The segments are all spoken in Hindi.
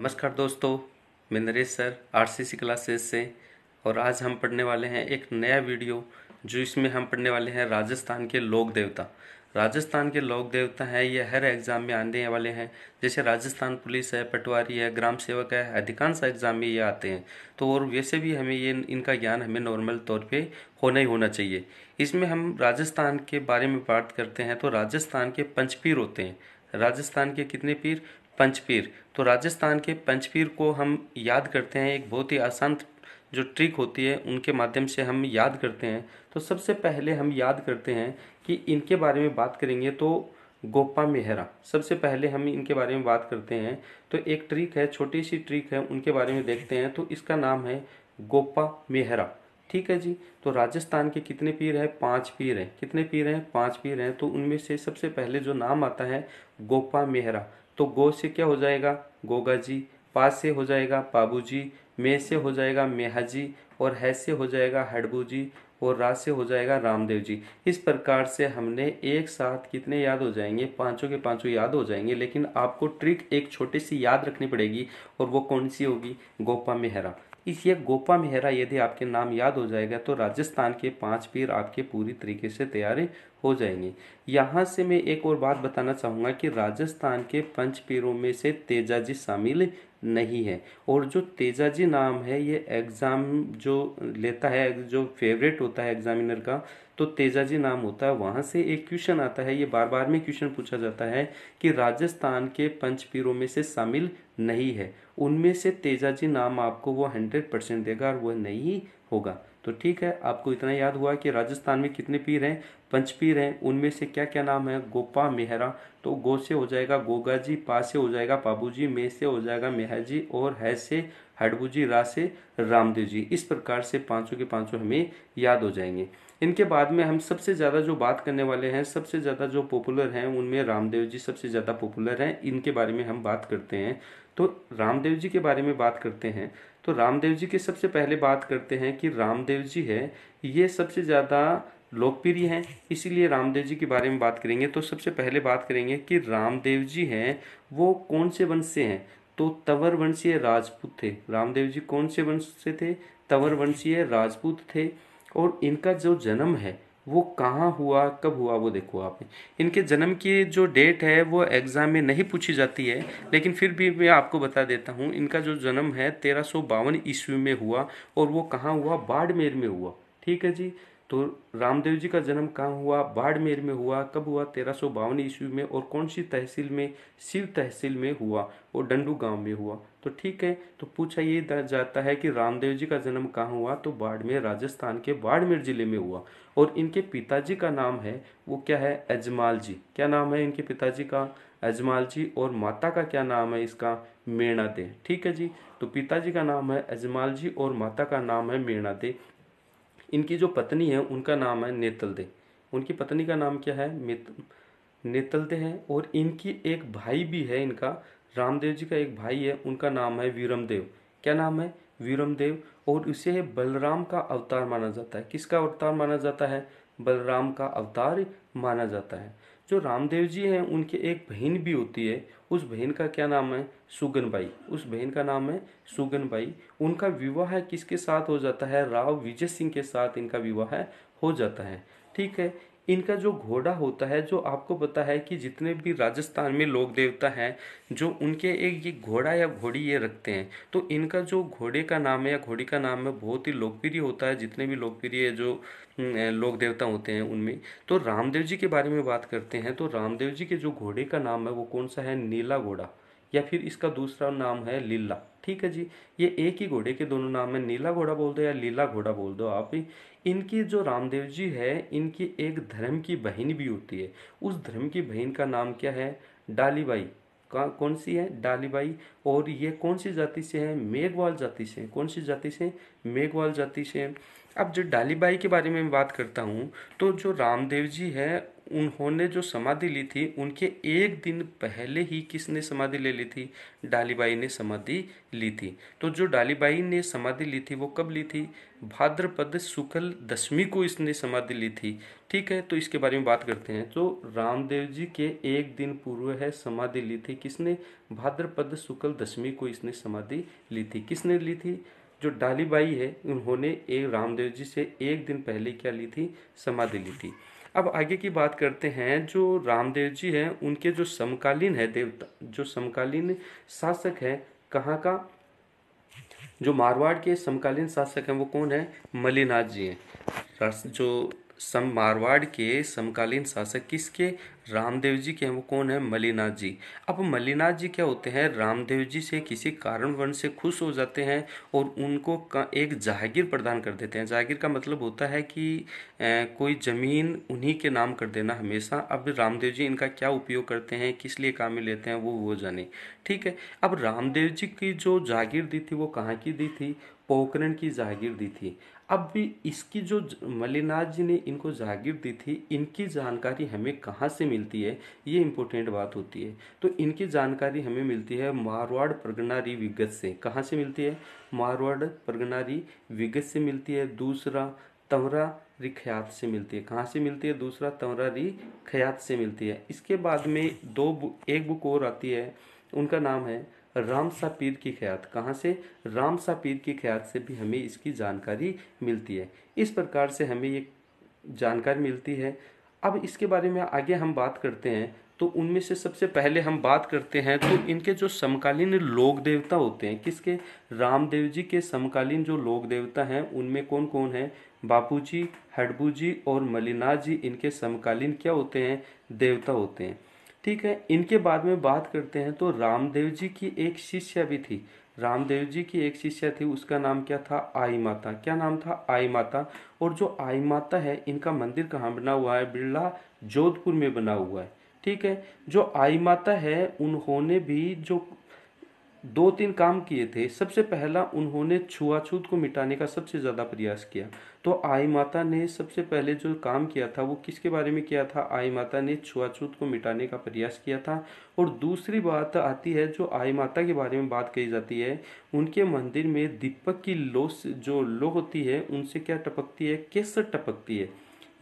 नमस्कार दोस्तों, मैं नरेश सर आरसीसी क्लासेस से। और आज हम पढ़ने वाले हैं एक नया वीडियो, जो इसमें हम पढ़ने वाले हैं राजस्थान के लोक देवता। राजस्थान के लोक देवता हैं, ये हर एग्ज़ाम में आने वाले हैं। जैसे राजस्थान पुलिस है, पटवारी है, ग्राम सेवक है, अधिकांश एग्ज़ाम में ये आते हैं। तो और वैसे भी हमें ये इनका ज्ञान हमें नॉर्मल तौर पे होना ही होना चाहिए। इसमें हम राजस्थान के बारे में बात करते हैं तो राजस्थान के पंचपीर होते हैं। राजस्थान के कितने पीर? पंचपीर। तो राजस्थान के पंचपीर को हम याद करते हैं, एक बहुत ही आसान जो ट्रिक होती है उनके माध्यम से हम याद करते हैं। तो सबसे पहले हम याद करते हैं कि इनके बारे में बात करेंगे तो गोपा मेहरा, सबसे पहले हम इनके बारे में बात करते हैं। तो एक ट्रिक है, छोटी सी ट्रिक है, उनके बारे में देखते हैं। तो इसका नाम है गोपा मेहरा। ठीक है जी। तो राजस्थान के कितने पीर हैं? 5 पीर हैं। कितने पीर हैं? 5 पीर हैं। तो उनमें से सबसे पहले जो नाम आता है गोपा मेहरा। तो गो से क्या हो जाएगा? गोगा जी। पा से हो जाएगा पाबू जी। मे से हो जाएगा मेहा जी। और है से हो जाएगा हड़बू जी। और रा से हो जाएगा रामदेव जी। इस प्रकार से हमने एक साथ कितने याद हो जाएंगे? पांचों के पांचों याद हो जाएंगे। लेकिन आपको ट्रिक एक छोटी सी याद रखनी पड़ेगी, और वो कौन सी होगी? गोपा मेहरा। इस ये गोपा मेहरा यदि आपके नाम याद हो जाएगा तो राजस्थान के 5 पीर आपके पूरी तरीके से तैयार हो जाएंगे। यहाँ से मैं एक और बात बताना चाहूँगा कि राजस्थान के पंच पीरों में से तेजाजी शामिल नहीं है। और जो तेजाजी नाम है, ये एग्ज़ाम जो लेता है, जो फेवरेट होता है एग्जामिनर का, तो तेजाजी नाम होता है। वहाँ से एक क्वेश्चन आता है, ये बार बार में क्वेश्चन पूछा जाता है कि राजस्थान के पंच पीरों में से शामिल नहीं है, उनमें से तेजाजी नाम आपको वो 100% देगा, और वह नहीं होगा। तो ठीक है, आपको इतना याद हुआ कि राजस्थान में कितने पीर हैं? पंचपीर हैं। उनमें से क्या क्या नाम है? गोपा मेहरा। तो गो से हो जाएगा गोगा जी, पा से हो जाएगा पाबू जी, मे से हो जाएगा मेहा जी, और है से हड़बू जी, रा से रामदेव जी। इस प्रकार से पांचों के पांचों हमें याद हो जाएंगे। इनके बाद में हम सबसे ज़्यादा जो बात करने वाले हैं, सबसे ज़्यादा जो पॉपुलर हैं, उनमें रामदेव जी सबसे ज़्यादा पॉपुलर हैं। इनके बारे में हम बात करते हैं। तो रामदेव जी के बारे में बात करते हैं। तो रामदेव जी की सबसे पहले बात करते हैं कि रामदेव जी है, ये सबसे ज़्यादा लोकप्रिय हैं, इसीलिए रामदेव जी के बारे में बात करेंगे। तो सबसे पहले बात करेंगे कि रामदेव जी हैं वो कौन से वंश से हैं? तो तंवर वंशीय राजपूत थे। रामदेव जी कौन से वंश से थे? तंवर वंशीय राजपूत थे। और इनका जो जन्म है वो कहाँ हुआ, कब हुआ, वो देखो आप। इनके जन्म की जो डेट है वो एग्जाम में नहीं पूछी जाती है, लेकिन फिर भी मैं आपको बता देता हूँ। इनका जो जन्म है 1352 ईस्वी में हुआ, और वो कहाँ हुआ? बाड़मेर में हुआ। ठीक है जी। तो रामदेव जी का जन्म कहाँ हुआ? बाड़मेर में हुआ। कब हुआ? 1352 ईस्वी में। और कौन सी तहसील में? शिव तहसील में हुआ, और डंडू गांव में हुआ। तो ठीक है, तो पूछा ये जाता है कि रामदेव जी का जन्म कहाँ हुआ? तो बाड़मेर, राजस्थान के बाड़मेर जिले में हुआ। और इनके पिताजी का नाम है वो क्या है? अजमाल जी। क्या नाम है इनके पिताजी का? अजमाल जी। और माता का क्या नाम है इसका? मीणा दे। ठीक है जी। तो पिताजी का नाम है अजमाल जी, और माता का नाम है मीणा दे। इनकी जो पत्नी है उनका नाम है नेतल दे। उनकी पत्नी का नाम क्या है? नेतल दे है। और इनकी एक भाई भी है, इनका रामदेव जी का एक भाई है, उनका नाम है वीरमदेव। क्या नाम है? वीरमदेव। और इसे बलराम का अवतार माना जाता है। किसका अवतार माना जाता है? बलराम का अवतार माना जाता है। जो रामदेव जी हैं उनकी एक बहन भी होती है, उस बहन का क्या नाम है? सुगनबाई। उस बहन का नाम है सुगनबाई। उनका विवाह किसके साथ हो जाता है? राव विजय सिंह के साथ इनका विवाह हो जाता है। ठीक है। इनका जो घोड़ा होता है, जो आपको पता है कि जितने भी राजस्थान में लोक देवता हैं, जो उनके एक ये घोड़ा या घोड़ी ये रखते हैं, तो इनका जो घोड़े का नाम है या घोड़ी का नाम है बहुत ही लोकप्रिय होता है। जितने भी लोकप्रिय जो लोक देवता होते हैं उनमें। तो रामदेव जी के बारे में बात करते हैं। तो रामदेव जी के जो घोड़े का नाम है वो कौन सा है? नीला घोड़ा, या फिर इसका दूसरा नाम है लीला। ठीक है जी। ये एक ही घोड़े के दोनों नाम है, नीला घोड़ा बोल दो या लीला घोड़ा बोल दो आप। इनकी जो रामदेव जी है, इनकी एक धर्म की बहन भी होती है। उस धर्म की बहन का नाम क्या है? डालीबाई। कौन सी है? डालीबाई। और ये कौन सी जाति से है? मेघवाल जाति से। कौन सी जाति से? मेघवाल जाति से। अब जो डालीबाई के बारे में मैं बात करता हूँ, तो जो रामदेव जी है उन्होंने जो समाधि ली थी उनके एक दिन पहले ही किसने समाधि ले ली थी? डालीबाई ने समाधि ली थी। तो जो डालीबाई ने समाधि ली थी वो कब ली थी? भाद्रपद शुक्ल दशमी को इसने समाधि ली थी। ठीक है, तो इसके बारे में बात करते हैं। तो रामदेव जी के एक दिन पूर्व है समाधि ली थी किसने? भाद्रपद शुक्ल दशमी को इसने समाधि ली थी। किसने ली थी? जो डालीबाई है उन्होंने एक रामदेव जी से एक दिन पहले क्या ली थी? समाधि ली थी। अब आगे की बात करते हैं। जो रामदेव जी हैं उनके जो समकालीन है देवता, जो समकालीन शासक है कहाँ का? जो मारवाड़ के समकालीन शासक हैं वो कौन है? मलिनाथ जी हैं। जो मारवाड़ के समकालीन शासक किसके? रामदेव जी के हैं। वो कौन है? मलिनाथ जी। अब मलिनाथ जी क्या होते हैं? रामदेव जी से किसी कारणवश से खुश हो जाते हैं और उनको एक जागीर प्रदान कर देते हैं। जागीर का मतलब होता है कि कोई जमीन उन्हीं के नाम कर देना हमेशा। अब रामदेव जी इनका क्या उपयोग करते हैं, किस लिए काम में लेते हैं, वो जाने। ठीक है, अब रामदेव जी की जो जागीर दी थी वो कहाँ की दी थी? पोखरण की जागीर दी थी। अब भी इसकी जो मलिनाथ जी ने इनको जागीर दी थी, इनकी जानकारी हमें कहाँ से मिलती है, ये इंपॉर्टेंट बात होती है। तो इनकी जानकारी हमें मिलती है मारवाड़ परगनारी विगत से। कहाँ से मिलती है? मारवाड़ परगनारी विगत से मिलती है। दूसरा तंवरा रिखयात से मिलती है। कहाँ से मिलती है? दूसरा तंवरा रिखयात से मिलती है। इसके बाद में एक बुक और आती है, उनका नाम है रामसा पीर की ख्यात। कहाँ से? रामसा पीर की ख्यात से भी हमें इसकी जानकारी मिलती है। इस प्रकार से हमें ये जानकारी मिलती है। अब इसके बारे में आगे हम बात करते हैं। तो उनमें से सबसे पहले हम बात करते हैं तो इनके जो समकालीन लोक देवता होते हैं किसके? रामदेव जी के समकालीन जो लोक देवता हैं उनमें कौन कौन है? बापूजी, हडबू और मलिनाथ जी इनके समकालीन क्या होते हैं? देवता होते हैं। ठीक है, इनके बाद में बात करते हैं। तो रामदेव जी की एक शिष्या भी थी। रामदेव जी की एक शिष्या थी, उसका नाम क्या था? आई माता। क्या नाम था? आई माता। और जो आई माता है इनका मंदिर कहाँ बना हुआ है? बिरला जोधपुर में बना हुआ है। ठीक है, जो आई माता है उन्होंने भी जो दो तीन काम किए थे। सबसे पहला उन्होंने छुआछूत को मिटाने का सबसे ज़्यादा प्रयास किया। तो आई माता ने सबसे पहले जो काम किया था वो किसके बारे में किया था? आई माता ने छुआछूत को मिटाने का प्रयास किया था। और दूसरी बात आती है, जो आई माता के बारे में बात कही जाती है, उनके मंदिर में दीपक की लो जो लो होती है उनसे क्या टपकती है? केसर टपकती है।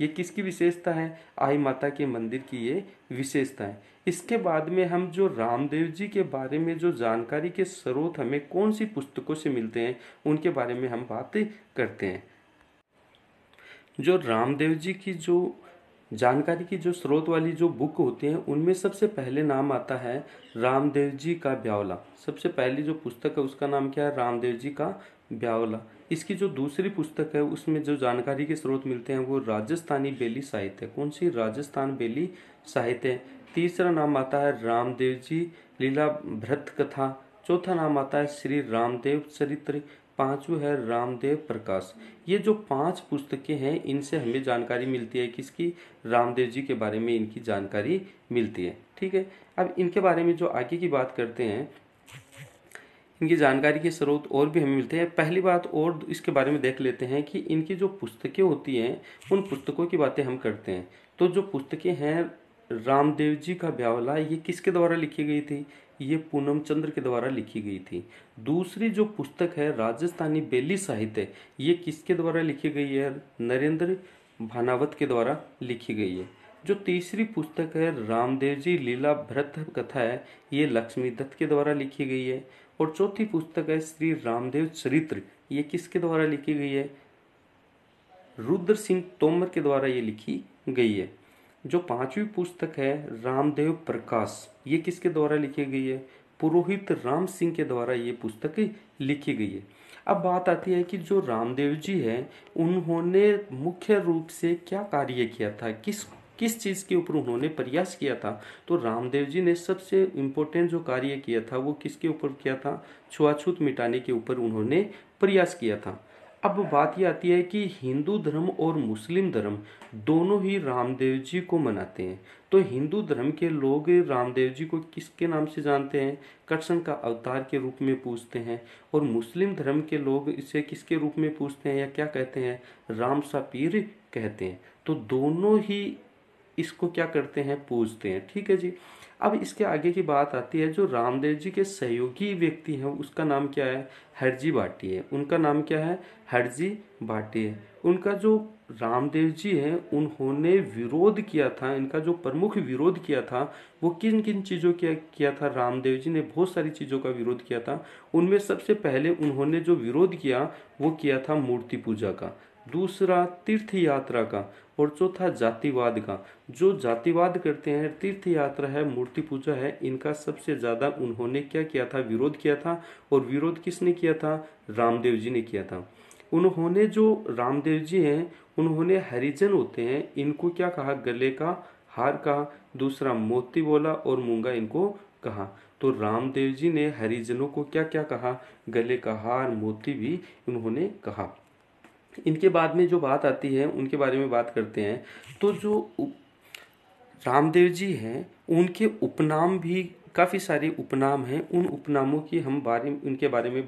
ये किसकी विशेषता है? आई माता के मंदिर की ये विशेषता है। इसके बाद में हम जो रामदेव जी के बारे में जो जानकारी के स्रोत हमें कौन सी पुस्तकों से मिलते हैं उनके बारे में हम बात करते हैं। जो रामदेव जी की जो जानकारी की जो स्रोत वाली जो बुक होती हैं उनमें सबसे पहले नाम आता है रामदेव जी का ब्यावला। सबसे पहली जो पुस्तक है उसका नाम क्या है? रामदेव जी का ब्यावला। इसकी जो दूसरी पुस्तक है उसमें जो जानकारी के स्रोत मिलते हैं वो राजस्थानी बेली साहित्य। कौन सी? राजस्थान बेली साहित्य। तीसरा नाम आता है रामदेव जी लीला भ्रत कथा। चौथा नाम आता है श्री रामदेव चरित्र। पांचवी है रामदेव प्रकाश। ये जो पांच पुस्तकें हैं इनसे हमें जानकारी मिलती है किसकी? रामदेव जी के बारे में इनकी जानकारी मिलती है। ठीक है, अब इनके बारे में जो आगे की बात करते हैं, इनकी जानकारी के स्रोत और भी हमें मिलते हैं। पहली बात और इसके बारे में देख लेते हैं कि इनकी जो पुस्तकें होती हैं उन पुस्तकों की बातें हम करते हैं। तो जो पुस्तकें हैं रामदेव जी का ब्यावला, ये किसके द्वारा लिखी गई थी? ये पूनम चंद्र के द्वारा लिखी गई थी। दूसरी जो पुस्तक है राजस्थानी बेली साहित्य, ये किसके द्वारा लिखी गई है? नरेंद्र भानावत के द्वारा लिखी गई है। जो तीसरी पुस्तक है रामदेव जी लीला भ्रत कथा है, ये लक्ष्मी दत्त के द्वारा लिखी गई है। और चौथी पुस्तक है श्री रामदेव चरित्र, ये किसके द्वारा लिखी गई है? रुद्र सिंह तोमर के द्वारा ये लिखी गई है। जो पांचवी पुस्तक है रामदेव प्रकाश, ये किसके द्वारा लिखी गई है? पुरोहित राम सिंह के द्वारा ये पुस्तक लिखी गई है। अब बात आती है कि जो रामदेव जी हैं उन्होंने मुख्य रूप से क्या कार्य किया था, किस किस चीज़ के ऊपर उन्होंने प्रयास किया था? तो रामदेव जी ने सबसे इम्पोर्टेंट जो कार्य किया था वो किसके ऊपर किया था? छुआछूत मिटाने के ऊपर उन्होंने प्रयास किया था। अब बात ये आती है कि हिंदू धर्म और मुस्लिम धर्म दोनों ही रामदेव जी को मनाते हैं। तो हिंदू धर्म के लोग रामदेव जी को किसके नाम से जानते हैं? कृष्ण का अवतार के रूप में पूजते हैं। और मुस्लिम धर्म के लोग इसे किसके रूप में पूजते हैं या क्या कहते हैं? राम सा पीर कहते हैं। तो दोनों ही इसको क्या करते हैं? पूजते हैं। ठीक है जी। अब इसके आगे की बात आती है, जो रामदेव जी के सहयोगी व्यक्ति हैं उसका नाम क्या है? हरजी भाटी। उनका नाम क्या है? हरजी भाटी। उनका जो रामदेव जी हैं उन्होंने विरोध किया था, इनका जो प्रमुख विरोध किया था वो किन किन चीज़ों का किया था? रामदेव जी ने बहुत सारी चीज़ों का विरोध किया था। उनमें सबसे पहले उन्होंने जो विरोध किया वो किया था मूर्ति पूजा का, दूसरा तीर्थ यात्रा का, और चौथा जातिवाद का। जो जातिवाद करते हैं, तीर्थ यात्रा है, मूर्ति पूजा है, इनका सबसे ज़्यादा उन्होंने क्या किया था? विरोध किया था। और विरोध किसने किया था? रामदेव जी ने किया था। उन्होंने जो रामदेव जी हैं उन्होंने हरिजन होते हैं इनको क्या कहा? गले का हार कहा, दूसरा मोती बोला और मूंगा इनको कहा। तो रामदेव जी ने हरिजनों को क्या क्या कहा? गले का हार, मोती भी उन्होंने कहा। इनके बाद में जो बात आती है उनके बारे में बात करते हैं। तो जो रामदेव जी हैं उनके उपनाम भी काफ़ी सारे उपनाम हैं। उन उपनामों की हम उनके बारे में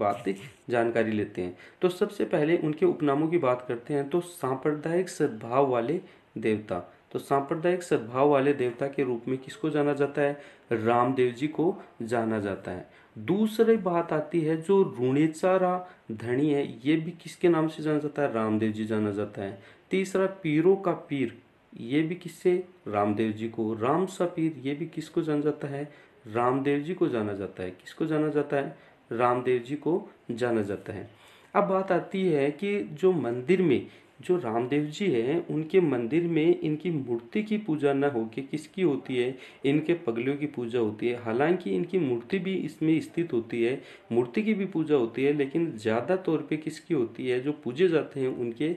जानकारी लेते हैं। तो सबसे पहले उनके उपनामों की बात करते हैं। तो सांप्रदायिक सद्भाव वाले देवता। तो सांप्रदायिक सद्भाव वाले देवता के रूप में किसको जाना जाता है? रामदेव जी को जाना जाता है। दूसरी बात आती है, जो रुणेचारा धनी है ये भी किसके नाम से जाना जाता है? रामदेव जी जाना जाता है। तीसरा पीरों का पीर, ये भी किससे? रामदेव जी को। राम सा पीर, ये भी किसको जाना जाता है? रामदेव जी को जाना जाता है। किसको जाना जाता है? रामदेव जी को जाना जाता है। अब बात आती है कि जो मंदिर में जो रामदेव जी हैं उनके मंदिर में इनकी मूर्ति की पूजा न होके किसकी होती है? इनके पगलियों की पूजा होती है। हालांकि इनकी मूर्ति भी इसमें स्थित होती है, मूर्ति की भी पूजा होती है, लेकिन ज़्यादा तौर पे किसकी होती है? जो पूजे जाते हैं उनके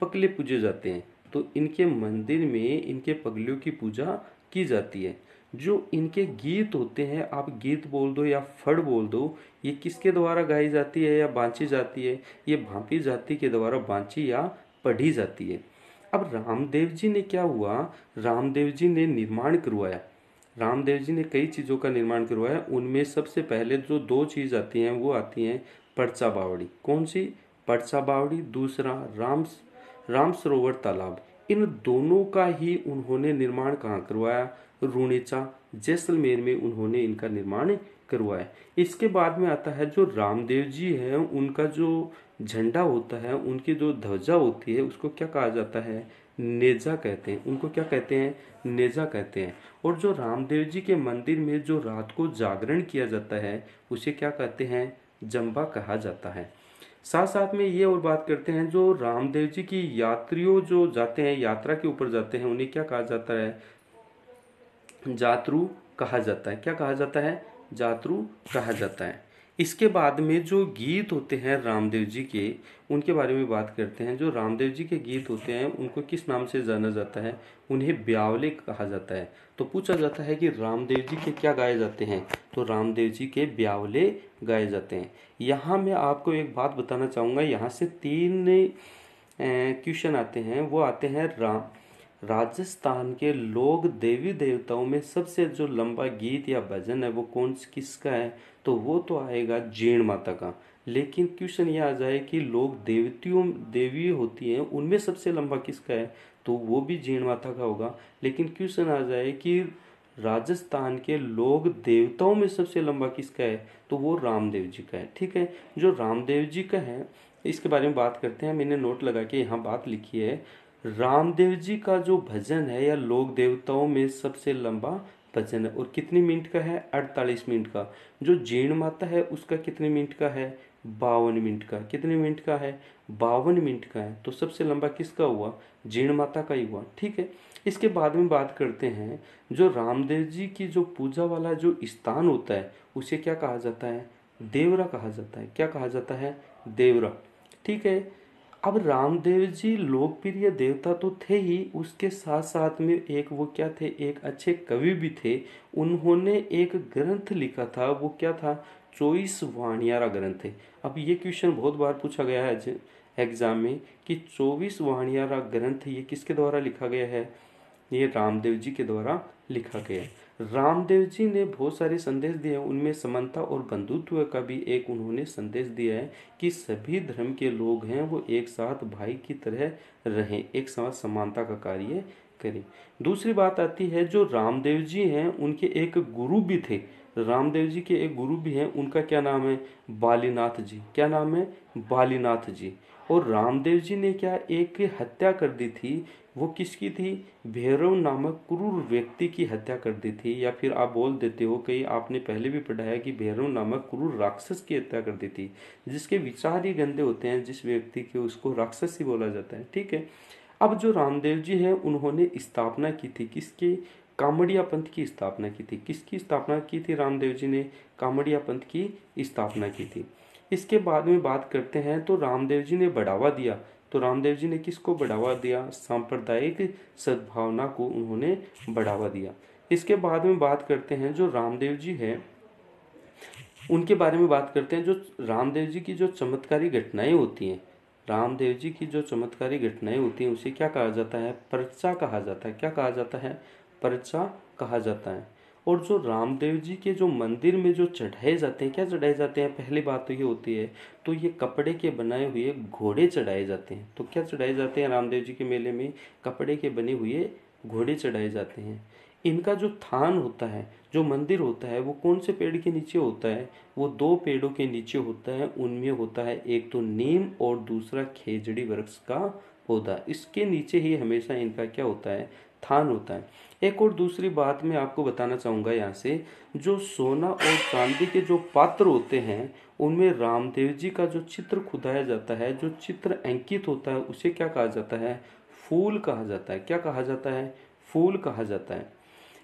पगले पूजे जाते हैं। तो इनके मंदिर में इनके पगलियों की पूजा की जाती है। जो इनके गीत होते हैं, आप गीत बोल दो या फड़ बोल दो, ये किसके द्वारा गाई जाती है या बांची जाती है? ये भांपी जाति के द्वारा बांची या पढ़ी जाती है। अब रामदेव जी ने क्या हुआ? रामदेव जी ने निर्माण करवाया। रामदेव जी ने कई चीज़ों का निर्माण करवाया। उनमें सबसे पहले जो दो चीज़ आती हैं वो आती हैं पर्चा बावड़ी। कौन सी? पर्चा बावड़ी। दूसरा राम सरोवर तालाब। इन दोनों का ही उन्होंने निर्माण कहाँ करवाया? रूणेचा जैसलमेर में उन्होंने इनका निर्माण करवाया। इसके बाद में आता है जो रामदेव जी हैं उनका जो झंडा होता है, उनकी जो ध्वजा होती है उसको क्या कहा जाता है? नेजा कहते हैं। उनको क्या कहते हैं? नेजा कहते हैं। और जो रामदेव जी के मंदिर में जो रात को जागरण किया जाता है उसे क्या कहते हैं? जंबा कहा जाता है। साथ साथ में ये और बात करते हैं, जो रामदेव जी की यात्रियों जो जाते हैं, यात्रा के ऊपर जाते हैं, उन्हें क्या कहा जाता है? जातरू कहा जाता है। क्या कहा जाता है? जातरू कहा जाता है। इसके बाद में जो गीत होते हैं रामदेव जी के, उनके बारे में बात करते हैं। जो रामदेव जी के गीत होते हैं उनको किस नाम से जाना जाता है? उन्हें ब्यावले कहा जाता है। तो पूछा जाता है कि रामदेव जी के क्या गाए जाते हैं? तो रामदेव जी के ब्यावले गाए जाते हैं। यहाँ मैं आपको एक बात बताना चाहूँगा, यहाँ से 3 क्वेश्चन आते हैं। वो आते हैं राजस्थान के लोक देवी देवताओं में सबसे जो लंबा गीत या भजन है वो किसका है? तो वो तो आएगा जीण माता का। लेकिन क्वेश्चन ये आ जाए कि लोक देवी होती हैं उनमें सबसे लंबा किसका है? तो वो भी जीण माता का होगा। लेकिन क्वेश्चन आ जाए कि राजस्थान के लोक देवताओं में सबसे लंबा किसका है? तो वो रामदेव जी का है। ठीक है। जो रामदेव जी का है इसके बारे में बात करते हैं। मैंने नोट लगा के यहाँ बात लिखी है, रामदेव जी का जो भजन है या लोक देवताओं में सबसे लंबा भजन है। और कितनी मिनट का है? 48 मिनट का। जो जीण माता है उसका कितने मिनट का है? 52 मिनट का। कितने मिनट का है? 52 मिनट का है। तो सबसे लंबा किसका हुआ? जीण माता का ही हुआ। ठीक है। इसके बाद में बात करते हैं, जो रामदेव जी की जो पूजा वाला जो स्थान होता है उसे क्या कहा जाता है? देवरा कहा जाता है। क्या कहा जाता है? देवरा। ठीक है। अब रामदेव जी लोकप्रिय देवता तो थे ही, उसके साथ साथ में एक वो क्या थे? एक अच्छे कवि भी थे। उन्होंने एक ग्रंथ लिखा था, वो क्या था? 24 वाणियारा ग्रंथ है। अब ये क्वेश्चन बहुत बार पूछा गया है एग्जाम में कि 24 वाणियारा ग्रंथ ये किसके द्वारा लिखा गया है? ये रामदेव जी के द्वारा लिखा गया है। रामदेव जी ने बहुत सारे संदेश दिए हैं, उनमें समता और बंधुत्व का भी एक उन्होंने संदेश दिया है कि सभी धर्म के लोग हैं वो एक साथ भाई की तरह रहें, एक साथ समानता का कार्य करें। दूसरी बात आती है, जो रामदेव जी हैं उनके एक गुरु भी थे। रामदेव जी के एक गुरु भी हैं, उनका क्या नाम है? बालीनाथ जी। क्या नाम है? बालीनाथ जी। और रामदेव जी ने क्या एक हत्या कर दी थी, वो किसकी थी? भैरव नामक क्रूर व्यक्ति की हत्या कर दी थी, या फिर आप बोल देते हो, कई आपने पहले भी पढ़ा है कि भैरव नामक क्रूर राक्षस की हत्या कर दी थी। जिसके विचार ही गंदे होते हैं, जिस व्यक्ति के, उसको राक्षस ही बोला जाता है। ठीक है। अब जो रामदेव जी हैं उन्होंने स्थापना की थी किसकी? कामड़िया पंथ की स्थापना की थी। किसकी स्थापना की थी? रामदेव जी ने कामड़िया पंथ की स्थापना की थी। इसके बाद में बात करते हैं, तो रामदेव जी ने बढ़ावा दिया। तो रामदेव जी ने किसको बढ़ावा दिया? सांप्रदायिक सद्भावना को उन्होंने बढ़ावा दिया। इसके बाद में बात करते हैं, जो रामदेव जी है उनके बारे में बात करते हैं। जो रामदेव जी की जो चमत्कारी घटनाएं होती हैं, रामदेव जी की जो चमत्कारी घटनाएं होती हैं, उसे क्या कहा जाता है? परचा कहा जाता है। क्या कहा जाता है? परचा कहा जाता है। और जो रामदेव जी के जो मंदिर में जो चढ़ाए जाते हैं, क्या चढ़ाए जाते हैं? पहली बात तो ये होती है, तो ये कपड़े के बनाए हुए घोड़े चढ़ाए जाते हैं। तो क्या चढ़ाए जाते हैं रामदेव जी के मेले में? कपड़े के बने हुए घोड़े चढ़ाए जाते हैं। इनका जो थान होता है, जो मंदिर होता है, वो कौन से पेड़ के नीचे होता है? वो दो पेड़ों के नीचे होता है। उनमें होता है एक तो नीम और दूसरा खेजड़ी वृक्ष का पौधा। इसके नीचे ही हमेशा इनका क्या होता है? थान होता है। एक और दूसरी बात मैं आपको बताना चाहूँगा यहाँ से, जो सोना और चांदी के जो पात्र होते हैं, उनमें रामदेव जी का जो चित्र खुदाया जाता है, जो चित्र अंकित होता है, उसे क्या कहा जाता है? फूल कहा जाता है। क्या कहा जाता है? फूल कहा जाता है।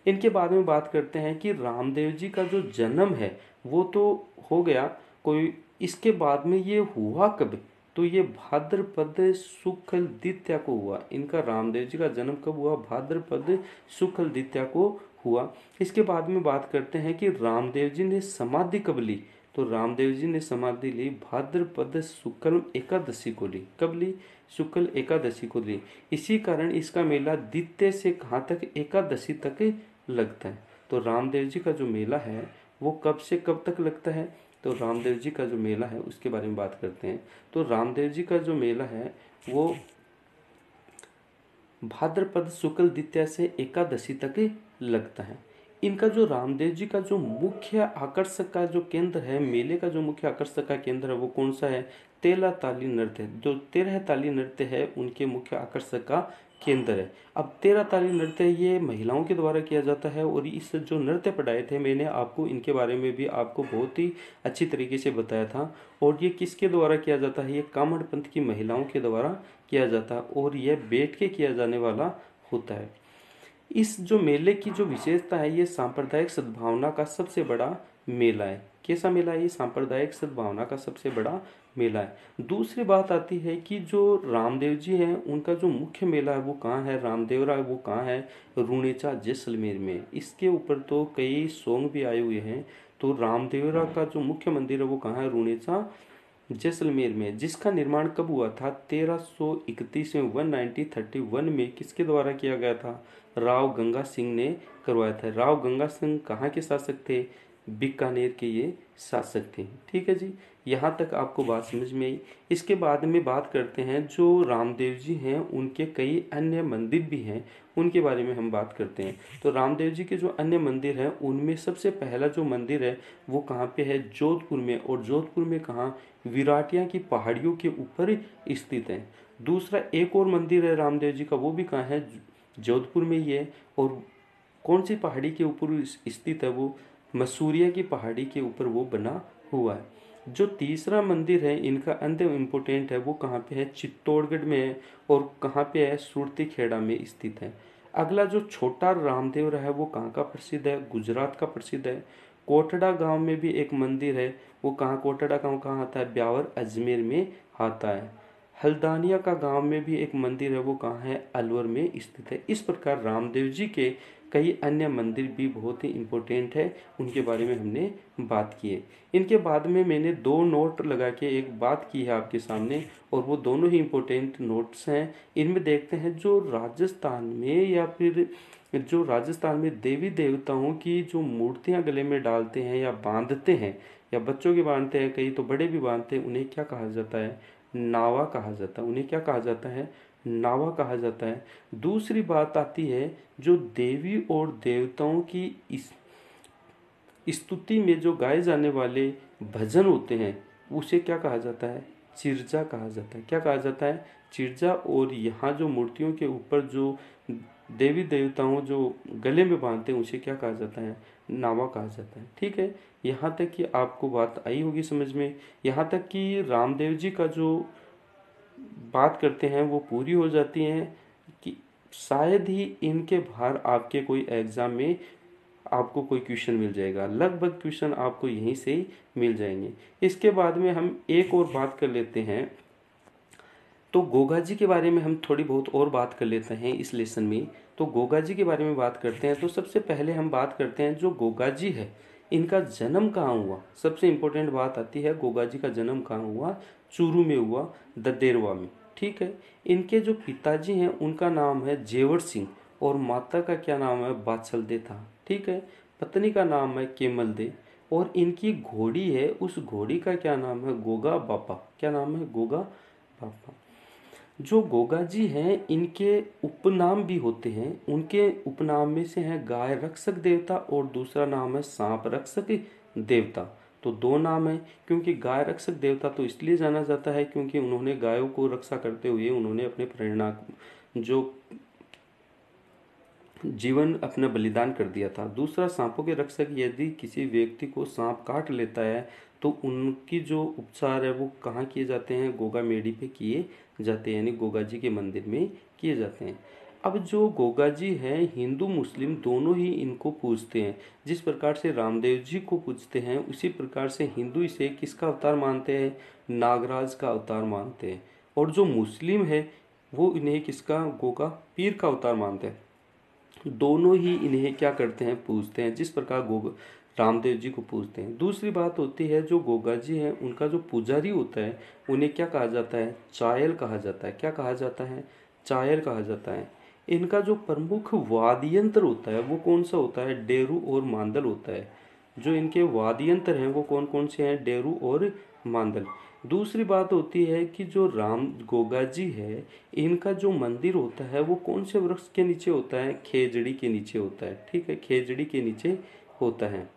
इनके बारे में बात करते हैं कि रामदेव जी का जो जन्म है वो तो हो गया कोई, इसके बाद में ये हुआ कब? तो ये भाद्रपद शुक्ल द्वितीया को हुआ। इनका रामदेव जी का जन्म कब हुआ? भाद्रपद शुक्ल द्वितीया को हुआ। इसके बाद में बात करते हैं कि रामदेव जी ने समाधि कब ली? तो रामदेव जी ने समाधि ली भाद्रपद शुक्ल एकादशी को ली। कब ली? शुक्ल एकादशी को ली। इसी कारण इसका मेला द्वितीय से कहाँ तक? एकादशी तक लगता है। तो रामदेव जी का जो मेला है वो कब से कब तक लगता है? तो रामदेव जी का जो मेला है उसके बारे में बात करते हैं। तो रामदेव जी का जो मेला है वो भाद्रपद शुक्ल द्वितीया से एकादशी तक लगता है। इनका जो रामदेव जी का जो मुख्य आकर्षक का जो केंद्र है, मेले का जो मुख्य आकर्षक का केंद्र है, वो कौन सा है? तेला ताली नृत्य। जो 13 ताली नृत्य है उनके मुख्य आकर्षक का केंद्र है। अब 13 ताली नृत्य ये महिलाओं के द्वारा किया जाता है, और इस जो नृत्य पढ़ाए थे मैंने आपको, इनके बारे में भी आपको बहुत ही अच्छी तरीके से बताया था। और ये किसके द्वारा किया जाता है? ये कामड़ पंथ की महिलाओं के द्वारा किया जाता है, और यह बैठ के किया जाने वाला होता है। इस जो मेले की जो विशेषता है, ये सांप्रदायिक सद्भावना का सबसे बड़ा मेला है। कैसा मेला है? ये सांप्रदायिक सद्भावना का सबसे बड़ा मेला है। दूसरी बात आती है कि जो रामदेव जी हैं उनका जो मुख्य मेला है वो कहाँ है? रामदेवरा वो कहाँ है? रूणेचा जैसलमेर में। इसके ऊपर तो कई सॉन्ग भी आए हुए हैं। तो रामदेवरा का जो मुख्य मंदिर है वो कहाँ है? रूणेचा जैसलमेर में। जिसका निर्माण कब हुआ था? 1331 में 1931 में। किसके द्वारा किया गया था? राव गंगा सिंह ने करवाया था। राव गंगा सिंह कहाँ के शासक थे? बीकानेर के ये शासक थे। ठीक है जी, यहाँ तक आपको बात समझ में आई। इसके बाद में बात करते हैं, जो रामदेव जी हैं उनके कई अन्य मंदिर भी हैं, उनके बारे में हम बात करते हैं। तो रामदेव जी के जो अन्य मंदिर हैं उनमें सबसे पहला जो मंदिर है वो कहाँ पे है? जोधपुर में। और जोधपुर में कहाँ? विराटिया की पहाड़ियों के ऊपर स्थित है। दूसरा एक और मंदिर है रामदेव जी का, वो भी कहाँ है? जोधपुर में ही है। और कौन सी पहाड़ी के ऊपर स्थित है? वो मसूरिया की पहाड़ी के ऊपर वो बना हुआ है। जो तीसरा मंदिर है इनका अंत इम्पोर्टेंट है, वो कहाँ पे है? चित्तौड़गढ़ में है। और कहाँ पे है? सुरती खेड़ा में स्थित है। अगला जो छोटा रामदेव है वो कहाँ का प्रसिद्ध है? गुजरात का प्रसिद्ध है। कोटड़ा गांव में भी एक मंदिर है, वो कहाँ? कोटड़ा गांव कहाँ आता है? ब्यावर अजमेर में आता है। हल्दानिया का गांव में भी एक मंदिर है, वो कहाँ है? अलवर में स्थित है। इस प्रकार रामदेव जी के कई अन्य मंदिर भी बहुत ही इम्पोर्टेंट है, उनके बारे में हमने बात की है। इनके बाद में मैंने 2 नोट लगा के एक बात की है आपके सामने, और वो दोनों ही इम्पोर्टेंट नोट्स हैं। इनमें देखते हैं जो राजस्थान में या फिर जो राजस्थान में देवी देवताओं की जो मूर्तियां गले में डालते हैं या बांधते हैं, या बच्चों के बांधते हैं, कई तो बड़े भी बांधते हैं, उन्हें क्या कहा जाता है? नावा कहा जाता है। उन्हें क्या कहा जाता है? नावा कहा जाता है। दूसरी बात आती है जो देवी और देवताओं की इस स्तुति में जो गाए जाने वाले भजन होते हैं, उसे क्या कहा जाता है? चिर्जा कहा जाता है। क्या कहा जाता है? चिर्जा। और यहाँ जो मूर्तियों के ऊपर जो देवी देवताओं जो गले में बांधते हैं, उसे क्या कहा जाता है? नावा कहा जाता है। ठीक है, यहाँ तक कि आपको बात आई होगी समझ में। यहाँ तक कि रामदेव जी का जो बात करते हैं वो पूरी हो जाती हैं कि शायद ही इनके बाहर आपके कोई एग्जाम में आपको कोई क्वेश्चन मिल जाएगा। लगभग क्वेश्चन आपको यहीं से ही मिल जाएंगे। इसके बाद में हम एक और बात कर लेते हैं, तो गोगा जी के बारे में हम थोड़ी बहुत और बात कर लेते हैं इस लेसन में। तो गोगा जी के बारे में बात करते हैं, तो सबसे पहले हम बात करते हैं जो गोगा जी है, इनका जन्म कहाँ हुआ। सबसे इम्पोर्टेंट बात आती है, गोगा जी का जन्म कहाँ हुआ? चूरू में हुआ, ददेरवा में। ठीक है, इनके जो पिताजी हैं उनका नाम है जेवर सिंह, और माता का क्या नाम है? बाछल दे था। ठीक है, पत्नी का नाम है केमल दे, और इनकी घोड़ी है, उस घोड़ी का क्या नाम है? गोगा बापा। क्या नाम है? गोगा बापा। जो गोगा जी हैं इनके उपनाम भी होते हैं। उनके उपनाम में से है गाय रक्षक देवता, और दूसरा नाम है सांप रक्षक देवता। तो 2 नाम है, क्योंकि गाय रक्षक देवता तो इसलिए जाना जाता है क्योंकि उन्होंने गायों को रक्षा करते हुए उन्होंने अपने प्रेरणा जो जीवन अपना बलिदान कर दिया था। दूसरा सांपों के रक्षक, यदि किसी व्यक्ति को सांप काट लेता है तो उनकी जो उपचार है वो कहाँ किए जाते हैं? गोगा मेडी पे किए जाते हैं, यानी गोगा जी के मंदिर में किए जाते हैं। अब जो गोगा जी हैं, हिंदू मुस्लिम दोनों ही इनको पूजते हैं। जिस प्रकार से रामदेव जी को पूजते हैं, उसी प्रकार से हिंदू इसे किसका अवतार मानते हैं? नागराज का अवतार मानते हैं। और जो मुस्लिम है वो इन्हें किसका? गोगा पीर का अवतार मानते हैं। दोनों ही इन्हें क्या करते हैं? पूजते हैं, जिस प्रकार गोगा रामदेव जी को पूजते हैं। दूसरी बात होती है, जो गोगा जी हैं उनका जो पुजारी होता है उन्हें क्या कहा जाता है? चायल कहा जाता है। क्या कहा जाता है? चायल कहा जाता है। इनका जो प्रमुख वाद्य यंत्र होता है वो कौन सा होता है? डेरू और मांदल होता है। जो इनके वाद्य यंत्र हैं वो कौन कौन से हैं? डेरू और मांदल। दूसरी बात होती है कि जो राम गोगा जी है, इनका जो मंदिर होता है वो कौन से वृक्ष के नीचे होता है? खेजड़ी के नीचे होता है। ठीक है, खेजड़ी के नीचे होता है।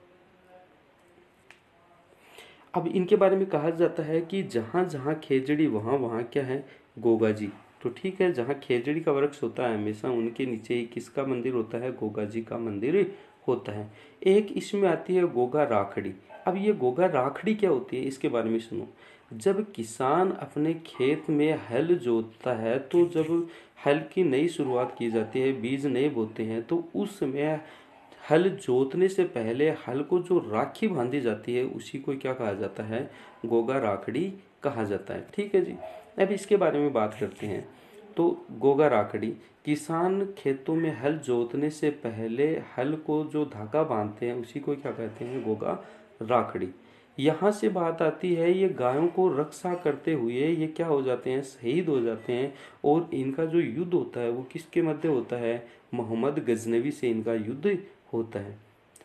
अब इनके बारे में कहा जाता है कि जहाँ जहाँ खेजड़ी वहाँ वहाँ क्या है? गोगा जी। तो ठीक है, जहाँ खेजड़ी का वृक्ष होता है हमेशा उनके नीचे ही किसका मंदिर होता है? गोगा जी का मंदिर होता है। एक इसमें आती है गोगा राखड़ी। अब ये गोगा राखड़ी क्या होती है इसके बारे में सुनो। जब किसान अपने खेत में हल जोतता है, तो जब हल की नई शुरुआत की जाती है, बीज नए बोते हैं, तो उस समय हल जोतने से पहले हल को जो राखी बांधी जाती है उसी को क्या कहा जाता है? गोगा राखड़ी कहा जाता है। ठीक है जी, अब इसके बारे में बात करते हैं। तो गोगा राखड़ी, किसान खेतों में हल जोतने से पहले हल को जो धागा बांधते हैं उसी को क्या कहते हैं? गोगा राखड़ी। यहाँ से बात आती है, ये गायों को रक्षा करते हुए ये क्या हो जाते हैं? शहीद हो जाते हैं। और इनका जो युद्ध होता है वो किसके मध्य होता है? मोहम्मद गजनवी से इनका युद्ध होता है।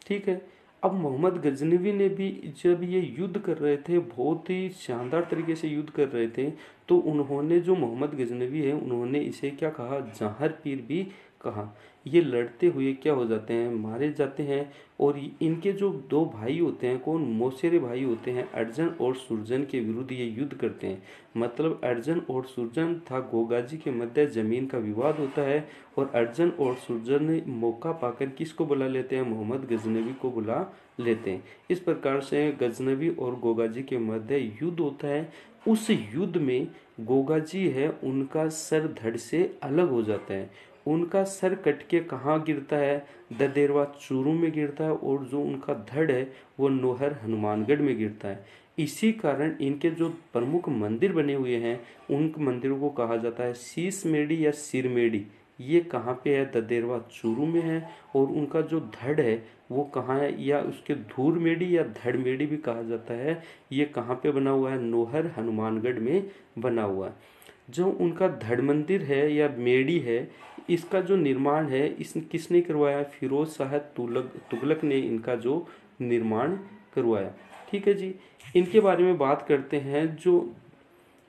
ठीक है, अब मोहम्मद गजनवी ने भी जब ये युद्ध कर रहे थे, बहुत ही शानदार तरीके से युद्ध कर रहे थे, तो उन्होंने जो मोहम्मद गजनवी है उन्होंने इसे क्या कहा? जहर पीर भी कहा। ये लड़ते हुए क्या हो जाते हैं? मारे जाते हैं। और इनके जो 2 भाई होते हैं, कौन? मौसेरे भाई होते हैं, अर्जन और सुरजन के विरुद्ध ये युद्ध करते हैं। मतलब अर्जन और सुरजन था, गोगा जी के मध्य जमीन का विवाद होता है, और अर्जन और सुरजन ने मौका पाकर किसको बुला लेते हैं? मोहम्मद गजनवी को बुला लेते हैं। इस प्रकार से गजनवी और गोगा जी के मध्य युद्ध होता है। उस युद्ध में गोगा जी है उनका सर धड़ से अलग हो जाता है। उनका सर कट के कहाँ गिरता है? ददेरवा चूरू में गिरता है, और जो उनका धड़ है वो नोहर हनुमानगढ़ में गिरता है। इसी कारण इनके जो प्रमुख मंदिर बने हुए हैं उन मंदिरों को कहा जाता है शीश मेडी या सिर मेडी। ये कहाँ पे है? ददेरवा चूरू में है। और उनका जो धड़ है वो कहाँ है? या उसके धूर मेडी या धड़ मेडी भी कहा जाता है, ये कहाँ पे बना हुआ है? नोहर हनुमानगढ़ में बना हुआ है। जो उनका धड़ मंदिर है या मेडी है, इसका जो निर्माण है इस किसने करवाया? फिरोज शाह तुगलक ने इनका जो निर्माण करवाया। ठीक है जी। इनके बारे में बात करते हैं। जो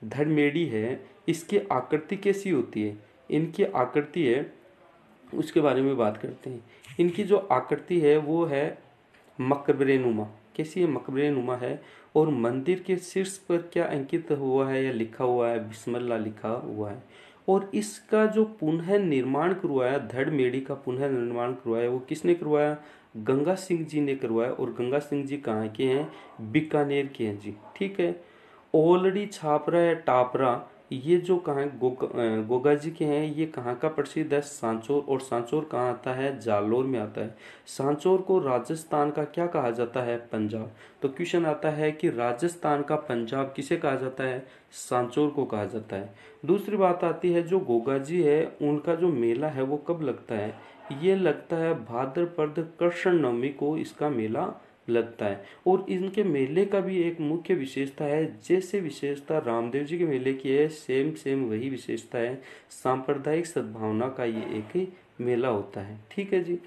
धड़मेड़ी है इसकी आकृति कैसी होती है? इनकी आकृति है उसके बारे में बात करते हैं। इनकी जो आकृति है वो है मकबरे नुमा। कैसी है? मकबरे नुमा है। और मंदिर के शीर्ष पर क्या अंकित हुआ है या लिखा हुआ है? बिस्मिल्लाह लिखा हुआ है। और इसका जो पुनः निर्माण करवाया, धड़ मेडी का पुनः निर्माण करवाया, वो किसने करवाया? गंगा सिंह जी ने करवाया। और गंगा सिंह जी कहाँ के हैं? बीकानेर के हैं जी। ठीक है। ओलड़ी छापरा या टापरा, ये जो कहाँ गोगा जी के हैं, ये कहाँ का प्रसिद्ध है? सांचौर। और सांचौर कहाँ आता है? जालोर में आता है। सांचौर को राजस्थान का क्या कहा जाता है? पंजाब। तो क्वेश्चन आता है कि राजस्थान का पंजाब किसे कहा जाता है? सांचौर को कहा जाता है। दूसरी बात आती है, जो गोगा जी है उनका जो मेला है वो कब लगता है? ये लगता है भाद्रपद कृष्ण नवमी को इसका मेला लगता है। और इनके मेले का भी एक मुख्य विशेषता है, जैसे विशेषता रामदेव जी के मेले की है, सेम सेम वही विशेषता है। सांप्रदायिक सद्भावना का ये एक मेला होता है। ठीक है जी।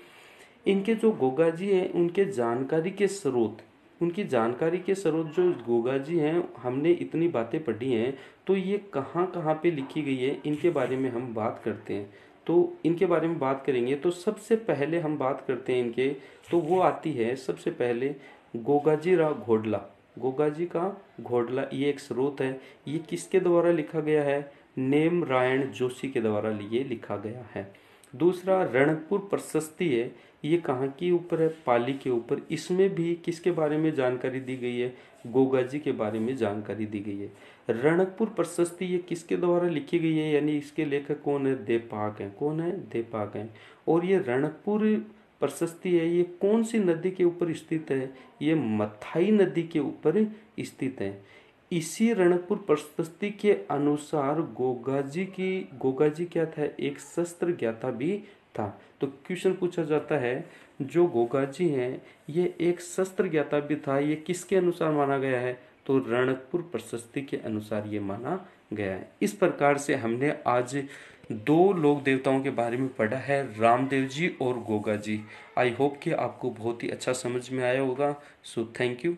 इनके जो गोगा जी हैं उनके जानकारी के स्रोत, उनकी जानकारी के स्रोत जो गोगा जी हैं, हमने इतनी बातें पढ़ी हैं, तो ये कहाँ कहाँ पे लिखी गई है इनके बारे में हम बात करते हैं। तो इनके बारे में बात करेंगे तो सबसे पहले हम बात करते हैं इनके, तो वो आती है सबसे पहले गोगाजी राव घोडला। गोगाजी का घोडला ये एक स्रोत है। ये किसके द्वारा लिखा गया है? नेम रायण जोशी के द्वारा ये लिखा गया है। दूसरा रणकपुर प्रशस्ति है, ये कहाँ के ऊपर है? पाली के ऊपर। इसमें भी किसके बारे में जानकारी दी गई है? गोगा जी के बारे में जानकारी दी गई है। रणकपुर प्रशस्ति ये किसके द्वारा लिखी गई है, यानी इसके लेखक कौन है? देपाक हैं। कौन है? देपाक हैं। और ये रणकपुर प्रशस्ति है, ये कौन सी नदी के ऊपर स्थित है? ये मथाई नदी के ऊपर स्थित है। इसी रणकपुर प्रशस्ति के अनुसार गोगाजी क्या था? एक शस्त्र ज्ञाता भी था। तो क्वेश्चन पूछा जाता है, जो गोगाजी हैं ये एक शस्त्र ज्ञाता भी था, ये किसके अनुसार माना गया है? तो रणकपुर प्रशस्ति के अनुसार ये माना गया है। इस प्रकार से हमने आज दो लोक देवताओं के बारे में पढ़ा है, रामदेव जी और गोगा जी। आई होप कि आपको बहुत ही अच्छा समझ में आया होगा। So thank you.